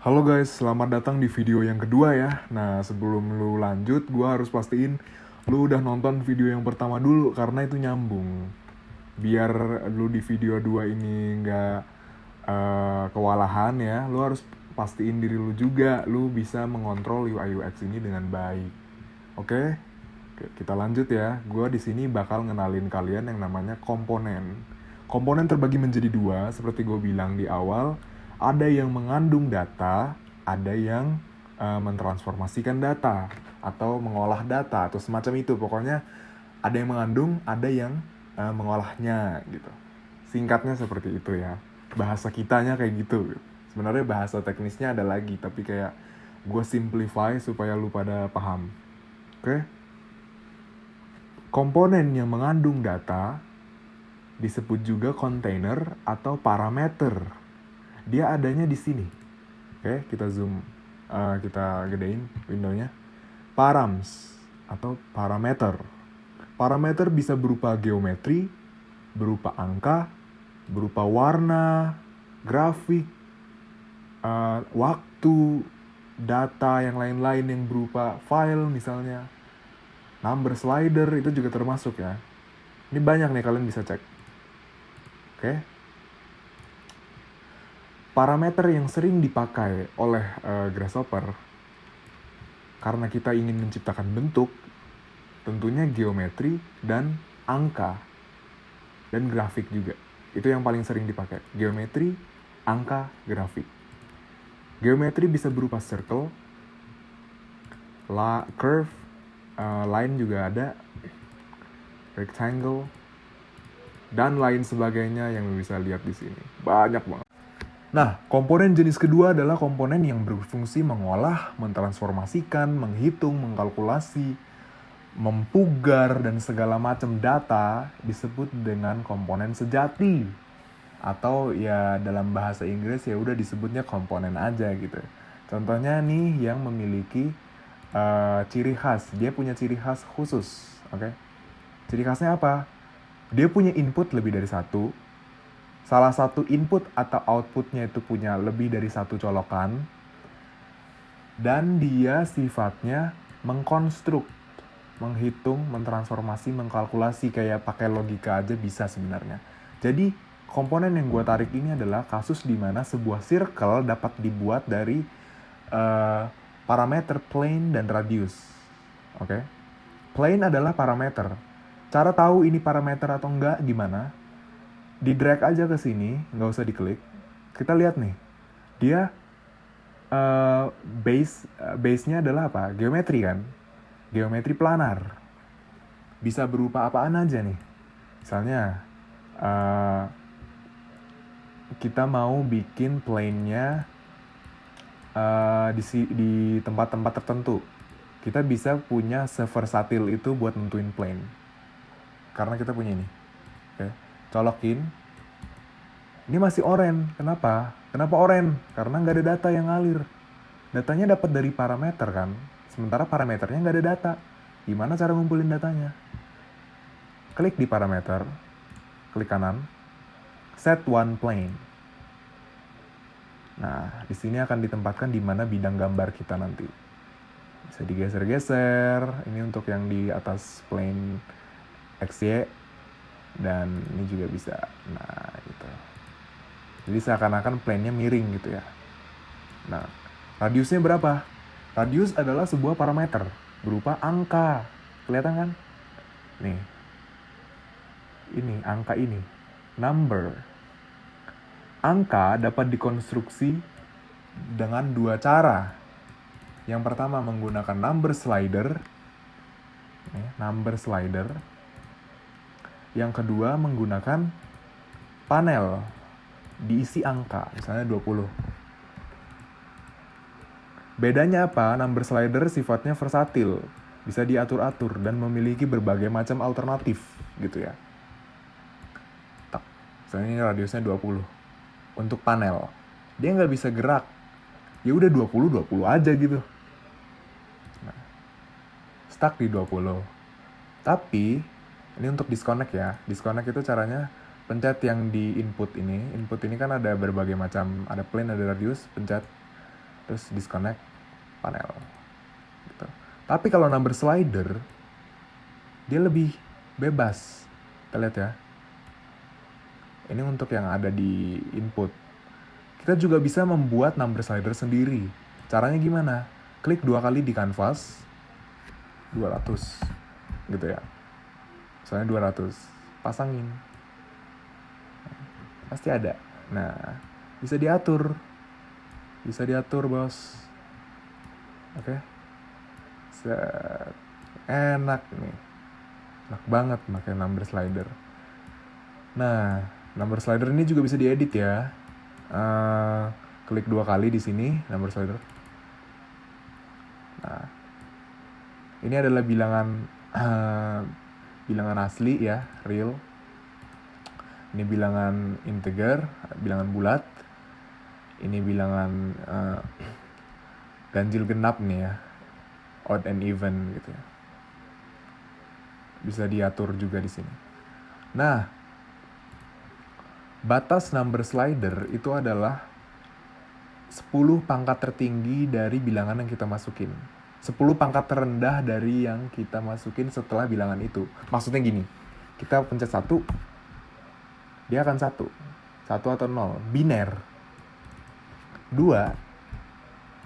Halo guys, selamat datang di video yang kedua ya. Nah, sebelum lu lanjut, gua harus pastiin lu udah nonton video yang pertama dulu karena itu nyambung. Biar lu di video 2 ini nggak kewalahan ya, lu harus pastiin diri lu juga lu bisa mengontrol UI UX ini dengan baik. Oke? Oke, kita lanjut ya. Gua di sini bakal ngenalin kalian yang namanya komponen. Komponen terbagi menjadi dua, seperti gue bilang di awal. Ada yang mengandung data, ada yang mentransformasikan data atau mengolah data atau semacam itu. Pokoknya ada yang mengandung, ada yang mengolahnya gitu. Singkatnya seperti itu ya. Bahasa kitanya kayak gitu. Sebenarnya bahasa teknisnya ada lagi, tapi kayak gue simplify supaya lu pada paham. Oke? Komponen yang mengandung data disebut juga container atau parameter. Dia adanya di sini. Oke, kita zoom, kita gedein windownya. Params atau parameter. Parameter bisa berupa geometri, berupa angka, berupa warna, grafik, waktu, data yang lain-lain yang berupa file misalnya. Number slider itu juga termasuk ya. Ini banyak nih, kalian bisa cek. Oke. Parameter yang sering dipakai oleh Grasshopper karena kita ingin menciptakan bentuk, tentunya geometri dan angka dan grafik juga. Itu yang paling sering dipakai. Geometri, angka, grafik. Geometri bisa berupa circle, curve, line juga ada, rectangle, dan lain sebagainya yang bisa lihat di sini. Banyak banget. Nah, komponen jenis kedua adalah komponen yang berfungsi mengolah, mentransformasikan, menghitung, mengkalkulasi, mempugar, dan segala macam data disebut dengan komponen sejati. Atau ya dalam bahasa Inggris ya udah disebutnya komponen aja gitu. Contohnya nih yang memiliki ciri khas. Dia punya ciri khas khusus. Oke? Ciri khasnya apa? Dia punya input lebih dari satu. Salah satu input atau outputnya itu punya lebih dari satu colokan. Dan dia sifatnya mengkonstruk, menghitung, mentransformasi, mengkalkulasi. Kayak pakai logika aja bisa sebenarnya. Jadi komponen yang gue tarik ini adalah kasus di mana sebuah circle dapat dibuat dari parameter plane dan radius. Oke? Plane adalah parameter. Cara tahu ini parameter atau enggak gimana? Di drag aja ke sini, nggak usah diklik. Kita lihat nih, dia base-nya adalah apa? Geometri kan? Geometri planar. Bisa berupa apaan aja nih. Misalnya, kita mau bikin plane-nya di tempat-tempat tertentu. Kita bisa punya seversatil itu buat nentuin plane. Karena kita punya ini. Oke. Colokin. Ini masih oren. Kenapa? Kenapa oren? Karena nggak ada data yang ngalir. Datanya dapat dari parameter kan. Sementara parameternya nggak ada data. Gimana cara ngumpulin datanya? Klik di parameter. Klik kanan. Set one plane. Nah, di sini akan ditempatkan di mana bidang gambar kita nanti. Bisa digeser-geser. Ini untuk yang di atas plane XY. Dan ini juga bisa. Nah, gitu. Jadi seakan-akan plane-nya miring gitu ya. Nah, radiusnya berapa? Radius adalah sebuah parameter berupa angka. Kelihatan kan? Nih. Ini, angka ini. Number. Angka dapat dikonstruksi dengan dua cara. Yang pertama menggunakan number slider. Number slider. Yang kedua menggunakan panel. Diisi angka, misalnya 20. Bedanya apa? Number slider sifatnya versatil, bisa diatur-atur dan memiliki berbagai macam alternatif gitu ya. Misalnya ini radiusnya 20. Untuk panel, dia nggak bisa gerak. Ya udah 20 aja gitu. Nah, stuck di 20. Tapi ini untuk disconnect ya. Disconnect itu caranya pencet yang di input ini. Input ini kan ada berbagai macam, ada plane, ada radius, pencet terus disconnect panel gitu. Tapi kalau number slider dia lebih bebas. Kita lihat ya, ini untuk yang ada di input. Kita juga bisa membuat number slider sendiri. Caranya gimana? Klik 2 kali di canvas 200 gitu ya, misalnya 200, pasangin, pasti ada. Nah, bisa diatur bos. Oke. Set. Enak nih, enak banget pakai number slider. Nah, number slider ini juga bisa diedit ya. Klik 2 kali di sini number slider. Nah, ini adalah bilangan asli ya, real. Ini bilangan integer, bilangan bulat. Ini bilangan ganjil genap nih ya, odd and even gitu ya. Bisa diatur juga di sini. Nah, batas number slider itu adalah 10 pangkat tertinggi dari bilangan yang kita masukin. 10 pangkat terendah dari yang kita masukin setelah bilangan itu. Maksudnya gini, kita pencet 1, dia akan 1 atau 0, biner. 2,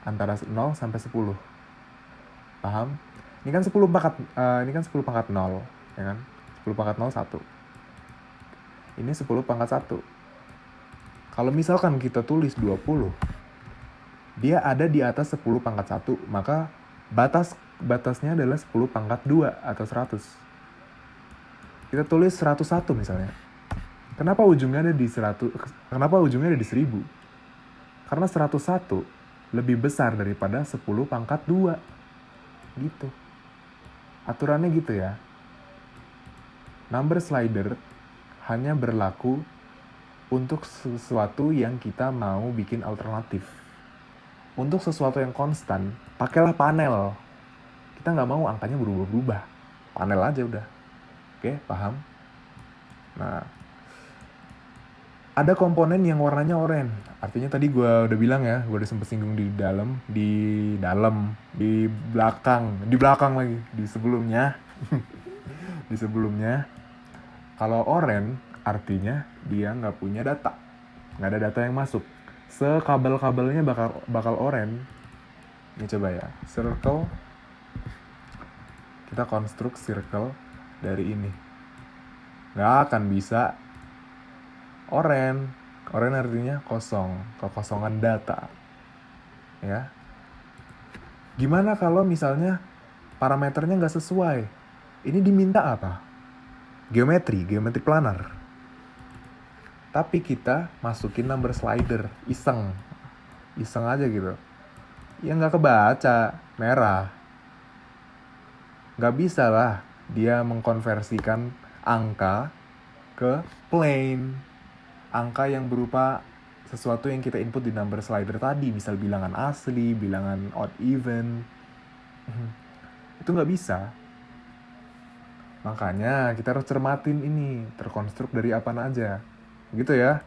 antara 0 sampai 10. Paham? Ini kan 10 pangkat 0, ya kan? 10 pangkat 0, 1. Ini 10 pangkat 1. Kalau misalkan kita tulis 20, dia ada di atas 10 pangkat 1, maka batasnya adalah 10 pangkat 2 atau 100. Kita tulis 101 misalnya. Kenapa ujungnya ada di 1000? Karena 101 lebih besar daripada 10 pangkat 2. Gitu. Aturannya gitu ya. Number slider hanya berlaku untuk sesuatu yang kita mau bikin alternatif. Untuk sesuatu yang konstan, pakailah panel. Kita nggak mau angkanya berubah-ubah. Panel aja udah. Oke, paham? Nah, ada komponen yang warnanya oranye. Artinya tadi gue udah bilang ya, gue udah sempet singgung di belakang lagi, di sebelumnya. Di sebelumnya, kalau oranye artinya dia nggak punya data. Nggak ada data yang masuk. Sekabel-kabelnya bakal oranye. Ini coba ya, circle. Kita konstruk circle dari ini. Nggak akan bisa oranye artinya kosong, kekosongan data. Ya. Gimana kalau misalnya parameternya nggak sesuai? Ini diminta apa? Geometri planar. Tapi kita masukin number slider, iseng aja gitu. Ya nggak kebaca, merah. Nggak bisa lah dia mengkonversikan angka ke plain. Angka yang berupa sesuatu yang kita input di number slider tadi, misal bilangan asli, bilangan odd even. Itu nggak bisa. Makanya kita harus cermatin ini, terkonstruk dari apa aja. Gitu ya.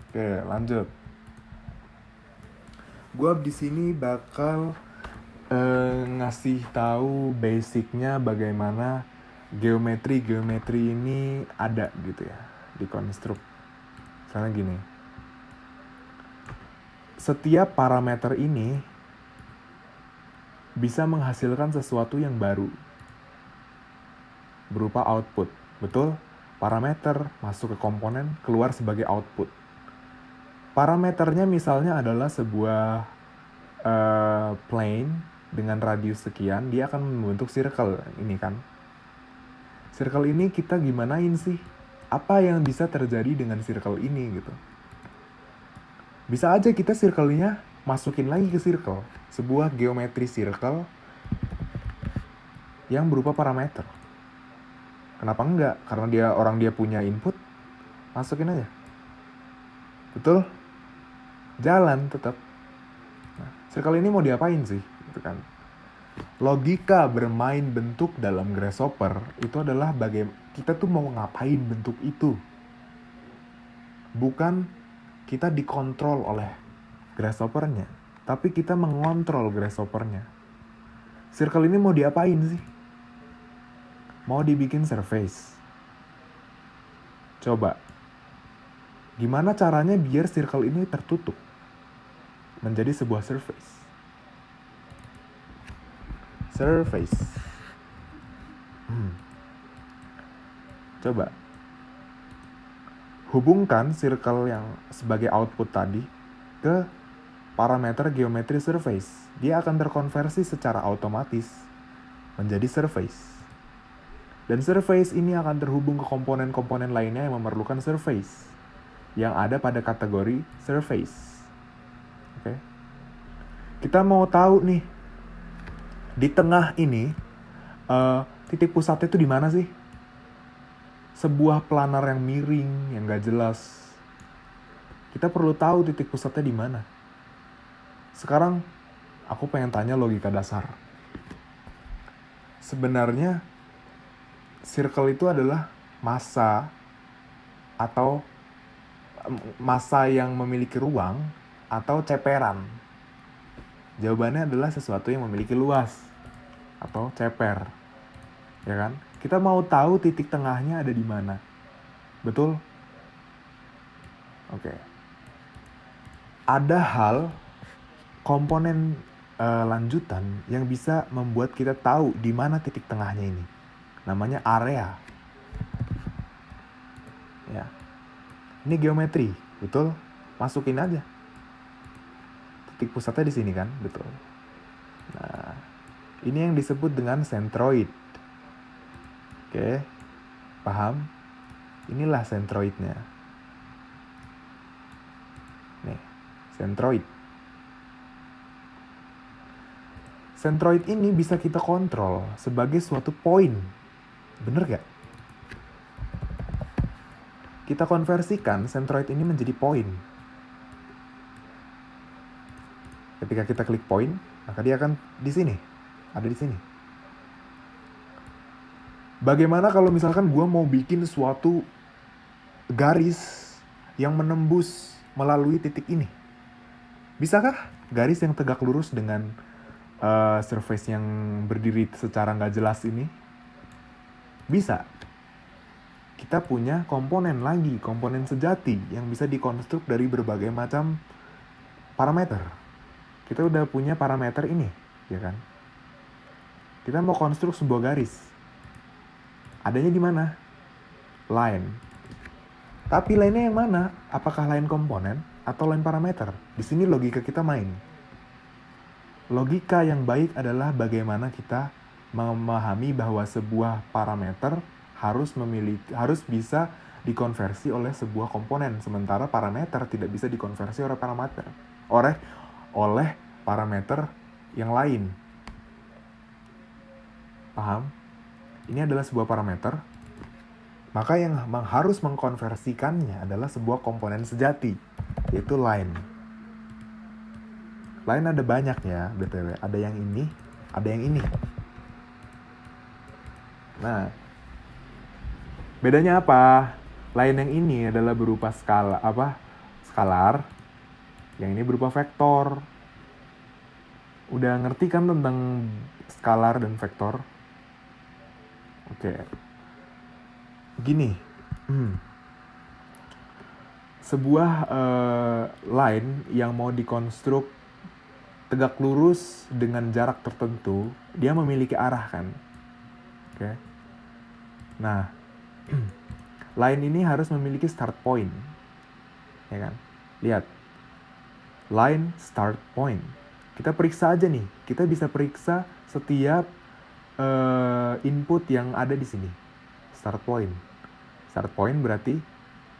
Oke, lanjut. Gue di sini bakal ngasih tahu basicnya bagaimana geometri ini ada gitu ya di konstruk. Karena gini, setiap parameter ini bisa menghasilkan sesuatu yang baru berupa output. Betul? Parameter masuk ke komponen, keluar sebagai output. Parameternya misalnya adalah sebuah plane dengan radius sekian, dia akan membentuk circle ini kan. Circle ini kita gimanain sih? Apa yang bisa terjadi dengan circle ini gitu. Bisa aja kita circle-nya masukin lagi ke circle. Sebuah geometri circle yang berupa parameter. Kenapa enggak? Karena dia punya input, masukin aja. Betul? Jalan tetap. Nah, circle ini mau diapain sih? Gitu kan. Logika bermain bentuk dalam Grasshopper itu adalah kita tuh mau ngapain bentuk itu. Bukan kita dikontrol oleh Grasshopper-nya, tapi kita mengontrol grasshoppernya. Circle ini mau diapain sih? Mau dibikin surface. Coba, gimana caranya biar circle ini tertutup menjadi sebuah surface? Surface. Coba, hubungkan circle yang sebagai output tadi ke parameter geometri surface. Dia akan terkonversi secara otomatis menjadi surface. Dan surface ini akan terhubung ke komponen-komponen lainnya yang memerlukan surface, yang ada pada kategori surface. Oke. Kita mau tahu nih, di tengah ini, titik pusatnya itu di mana sih? Sebuah planar yang miring, yang gak jelas. Kita perlu tahu titik pusatnya di mana. Sekarang, aku pengen tanya logika dasar. Sebenarnya, circle itu adalah massa atau massa yang memiliki ruang atau ceperan. Jawabannya adalah sesuatu yang memiliki luas atau ceper. Ya kan? Kita mau tahu titik tengahnya ada di mana. Betul? Oke. Ada hal komponen lanjutan yang bisa membuat kita tahu di mana titik tengahnya ini. Namanya area. Ya. Ini geometri, betul? Masukin aja. Titik pusatnya di sini kan, betul. Nah, ini yang disebut dengan centroid. Oke, paham? Inilah centroidnya. Nih, centroid. Centroid ini bisa kita kontrol sebagai suatu poin. Bener gak? Kita konversikan centroid ini menjadi poin. Ketika kita klik poin, maka dia akan di sini. Ada di sini. Bagaimana kalau misalkan gue mau bikin suatu garis yang menembus melalui titik ini? Bisakah garis yang tegak lurus dengan surface yang berdiri secara nggak jelas ini? Bisa. Kita punya komponen lagi, komponen sejati yang bisa dikonstruk dari berbagai macam parameter. Kita udah punya parameter ini, ya kan? Kita mau konstruk sebuah garis. Adanya di mana? Line. Tapi line-nya yang mana? Apakah line komponen atau line parameter? Di sini logika kita main. Logika yang baik adalah bagaimana kita memahami bahwa sebuah parameter harus bisa dikonversi oleh sebuah komponen, sementara parameter tidak bisa dikonversi oleh parameter yang lain. Paham? Ini adalah sebuah parameter, maka yang harus mengkonversikannya adalah sebuah komponen sejati, yaitu line. Line ada banyak ya, BTW. Ada yang ini, ada yang ini. Nah, bedanya apa? Line yang ini adalah berupa skalar. Yang ini berupa vektor. Udah ngerti kan tentang skalar dan vektor? Oke. Gini. Sebuah line yang mau dikonstruk tegak lurus dengan jarak tertentu, dia memiliki arah kan? Oke. Nah, line ini harus memiliki start point. Ya kan? Lihat. Line start point. Kita periksa aja nih. Kita bisa periksa setiap input yang ada di sini. Start point. Start point berarti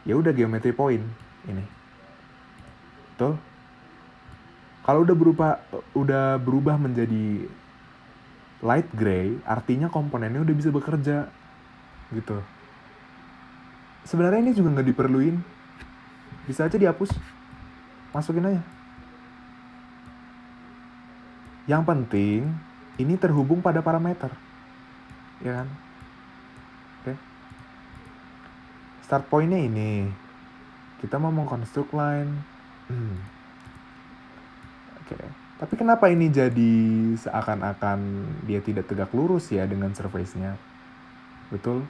ya udah geometri point ini. Betul? Kalau udah berubah menjadi light gray, artinya komponennya udah bisa bekerja gitu. Sebenarnya ini juga nggak diperluin. Bisa aja dihapus. Masukin aja. Yang penting ini terhubung pada parameter. Ya kan? Oke. Start point-nya ini. Kita mau mengkonstruk line. Oke. Tapi kenapa ini jadi seakan-akan dia tidak tegak lurus ya dengan surface-nya? Betul?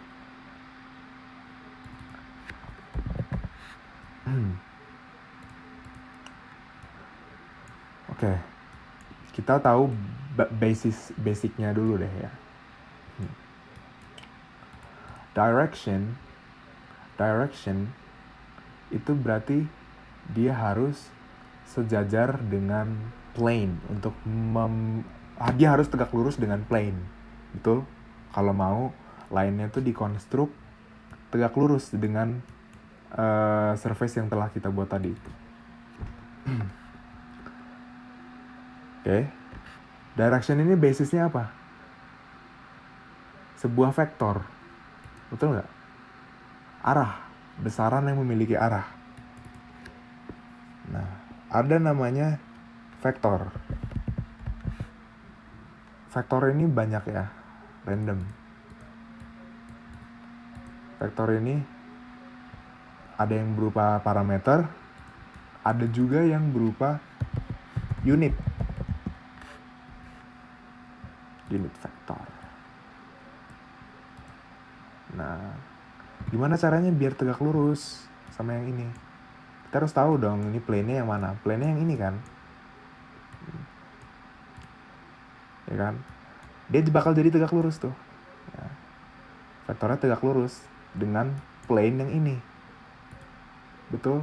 Oke. Kita tahu basicnya dulu deh ya. Direction itu berarti dia harus sejajar dengan plane untuk dia harus tegak lurus dengan plane, betul? Kalau mau line-nya tuh dikonstruk tegak lurus dengan surface yang telah kita buat tadi. Oke. Direction ini basisnya apa? Sebuah vektor, betul nggak? Arah, besaran yang memiliki arah. Nah, ada namanya vektor. Vektor ini banyak ya, random. Vektor ini ada yang berupa parameter, ada juga yang berupa unit vektor. Nah, gimana caranya biar tegak lurus sama yang ini? Kita harus tahu dong ini plane-nya yang mana. Plane-nya yang ini kan. Ya kan? Dia bakal jadi tegak lurus tuh. Ya. Vektornya tegak lurus dengan plane yang ini. Betul?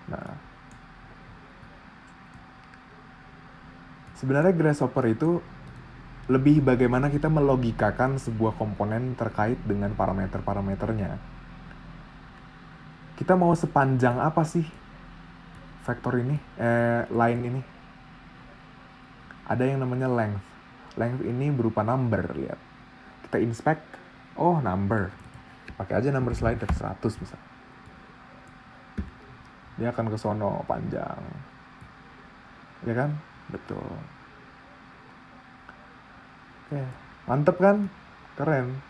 Nah, sebenarnya grasshopper itu lebih bagaimana kita melogikakan sebuah komponen terkait dengan parameter-parameternya. Kita mau sepanjang apa sih vektor ini, line ini? Ada yang namanya length. Length ini berupa number, lihat. Kita inspect, oh number. Pakai aja number slider 100 misalnya. Dia akan ke sono panjang. Ya kan? Betul. Oke, mantep kan? Keren.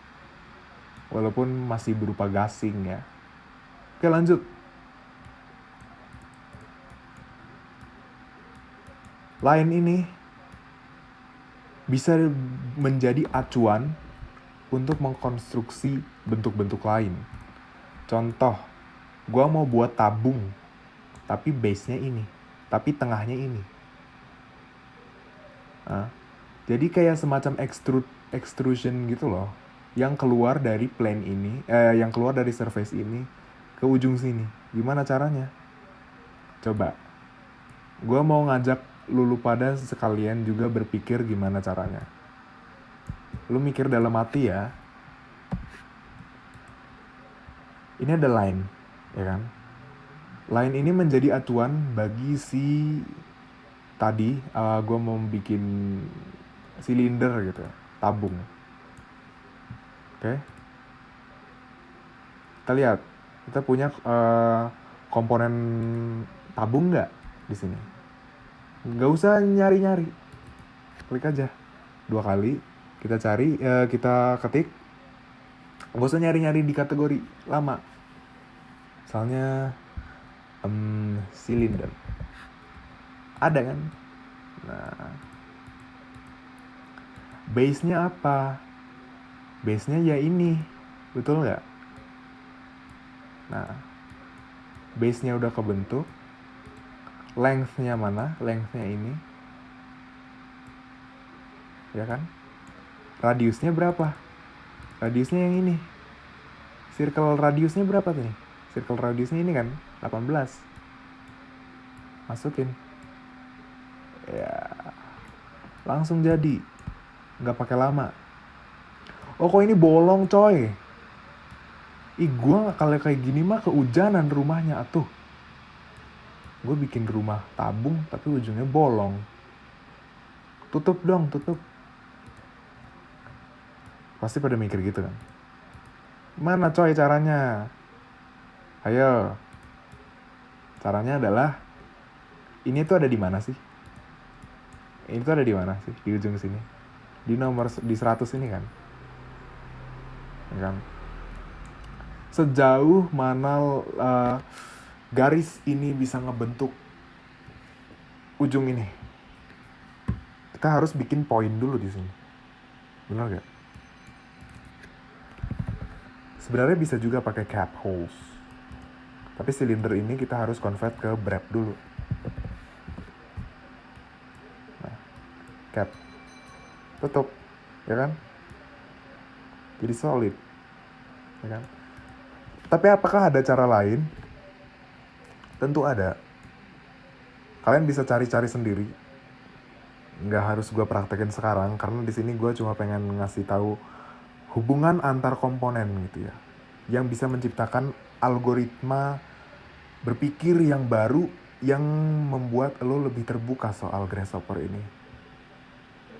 Walaupun masih berupa gasing ya. Oke, lanjut. Line ini bisa menjadi acuan untuk mengkonstruksi bentuk-bentuk lain. Contoh, gue mau buat tabung, tapi base-nya ini, tapi tengahnya ini. Nah, jadi kayak semacam extrusion gitu loh, yang keluar dari plane ini, yang keluar dari surface ini ke ujung sini. Gimana caranya? Coba, gue mau ngajak lu pada sekalian juga berpikir gimana caranya. Lu mikir dalam hati ya. Ini ada line, ya kan? Line ini menjadi acuan bagi si tadi gue mau bikin silinder gitu, tabung. Oke. Kita lihat, kita punya komponen tabung nggak di sini? Nggak usah nyari-nyari, klik aja 2 kali. Kita cari, kita ketik. Nggak usah nyari-nyari di kategori lama. Misalnya silinder. Ada kan? Nah, base-nya apa? Base-nya ya ini, betul nggak? Nah, base-nya udah kebentuk. Length-nya mana? Length-nya ini. Ya kan? Radiusnya berapa? Radiusnya yang ini. Circle radiusnya berapa nih? Circle radiusnya ini kan 18. Masukin. Ya, langsung jadi. Nggak pakai lama. Oh, kok ini bolong coy? Ih, gue kalau kayak gini mah kehujanan rumahnya atuh. Gue bikin rumah tabung tapi ujungnya bolong. Tutup dong, tutup. Pasti pada mikir gitu kan. Mana coy caranya? Ayo. Caranya adalah ini tuh ada di mana sih? Ini tuh ada di mana sih? Di ujung sini. Di 100 ini kan. Ya kan? Sejauh mana garis ini bisa ngebentuk ujung ini. Kita harus bikin poin dulu di sini. Benar gak? Sebenarnya bisa juga pakai cap holes. Tapi silinder ini kita harus convert ke brep dulu. Nah, cap. Tutup. Ya kan? Jadi solid. Ya kan? Tapi apakah ada cara lain? Tentu ada. Kalian bisa cari-cari sendiri. Nggak harus gue praktekin sekarang, karena di sini gue cuma pengen ngasih tahu hubungan antar komponen gitu ya, yang bisa menciptakan algoritma berpikir yang baru yang membuat lo lebih terbuka soal Grasshopper ini,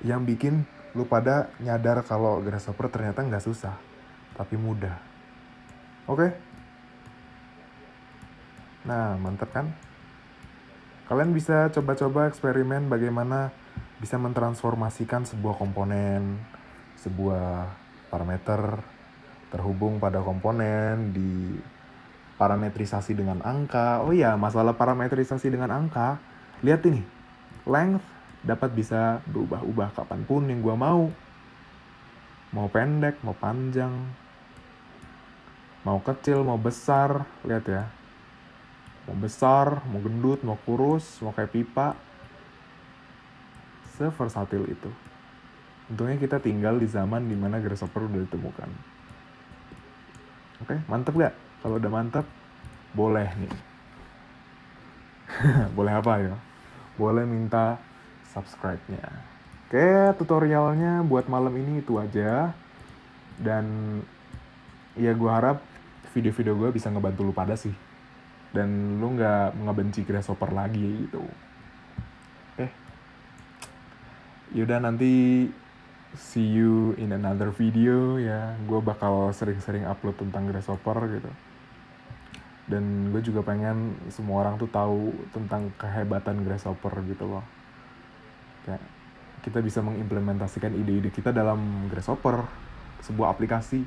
yang bikin lo pada nyadar kalau Grasshopper ternyata nggak susah tapi mudah. Oke? Nah, mantep kan? Kalian bisa coba-coba eksperimen bagaimana bisa mentransformasikan sebuah komponen, sebuah parameter terhubung pada komponen di parametrisasi dengan angka. Oh iya, masalah parametrisasi dengan angka, lihat ini, length dapat bisa berubah-ubah kapanpun yang gua mau. Mau pendek, mau panjang, mau kecil, mau besar, lihat ya. Mau besar, mau gendut, mau kurus, mau kayak pipa. Seversatil itu. Untungnya kita tinggal di zaman dimana Grasshopper udah ditemukan. Oke, mantep gak? Kalau udah mantep, boleh nih. Boleh apa ya? Boleh minta subscribe-nya. Oke, tutorialnya buat malam ini itu aja. Dan ya gue harap video-video gue bisa ngebantu lu pada sih. Dan lu gak ngebenci Grasshopper lagi gitu. Oke. Yaudah, nanti see you in another video ya. Gue bakal sering-sering upload tentang Grasshopper gitu. Dan gue juga pengen semua orang tuh tahu tentang kehebatan Grasshopper gitu loh. Kayak kita bisa mengimplementasikan ide-ide kita dalam Grasshopper, sebuah aplikasi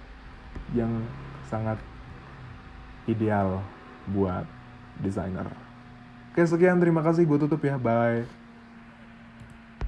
yang sangat ideal buat desainer. Oke, sekian, terima kasih, gue tutup ya, bye.